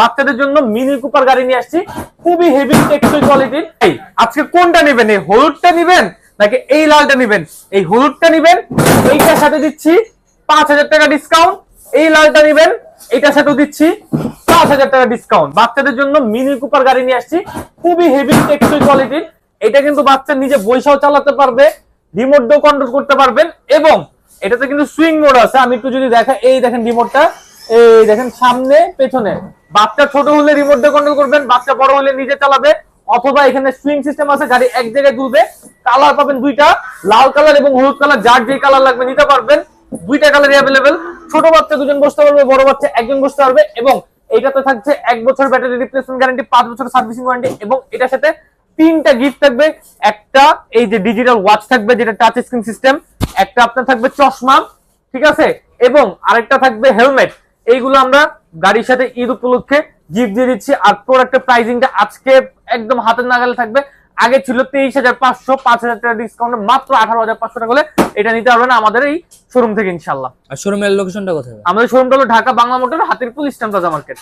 বাচ্চাদের জন্য mini Cooper গাড়ি নিয়ে আসছি, খুবই হেভি টেকসই কোয়ালিটির। আজকে কোনটা নেবেন, এই হলুদটা নেবেন নাকি এই লালটা নেবেন? এই হলুদটা নেবেন, এইটার সাথে দিচ্ছি 5,000 টাকা ডিসকাউন্ট। এই লালটা নেবেন, এইটার সাথেও দিচ্ছি 5,000 টাকা ডিসকাউন্ট। বাচ্চাদের জন্য মিনি কুপার গাড়ি নিয়ে আসছি, খুবই হেভি টেকসই কোয়ালিটির। এটা কিন্তু বাচ্চা নিজে বৈশাও চালাতে পারবে, রিমোট দিয়েও কন্ট্রোল করতে পারবেন, এবং এটাতে কিন্তু সুইং মোড আছে। আমি একটু যদি দেখা, এই দেখেন রিমোটটা, এই দেখেন সামনে পেছনে। বাচ্চা ছোট হলে রিমোট দিয়ে কন্ট্রোল করবেন, বাচ্চা বড় হলে নিজে চালাবে, অথবা এখানে সুইং সিস্টেম আছে, গাড়ি এক জায়গায় দুলবে। কালার পাবেন দুইটা, লাল কালার এবং হলুদ কালার, যার যে কালার লাগবে নিতে পারবেন। দুইটা কালারই অ্যাভেলেবেল। ছোট বাচ্চা দুজন বসতে পারবে, বড় বাচ্চা একজন বসতে পারবে। এবং এইটাতে থাকছে 1 বছর ব্যাটারি রিপ্লেসমেন্ট গ্যারান্টি, 5 বছর সার্ভিসিং ওয়ারেন্টি, এবং এটার সাথে 3টা গিফট থাকবে। একটা এই যে ডিজিটাল ওয়াচ থাকবে, যেটা টাচ স্ক্রিন সিস্টেম। একটা আপনার থাকবে চশমা, ঠিক আছে, এবং আরেকটা থাকবে হেলমেট। এইগুলো আমরা গাড়ির সাথে ঈদ উপলক্ষে গিফট দিয়ে দিচ্ছি। আর প্রোডাক্টের প্রাইসিংটা আজকে একদম হাতের নাগালে থাকবে। আগে ছিল 23,500, 5,000 টাকা ডিসকাউন্টে মাত্র 18,500 টাকা হলে এটা নিতে পারবেন আমাদের এই শোরুম থেকে ইনশাল্লাহ। আর শোরুমের লোকেশনটা কোথায়? আমাদের শোরুমটা হলো Dhaka Bangla Motor, Hatirpul, Eastern Plaza market.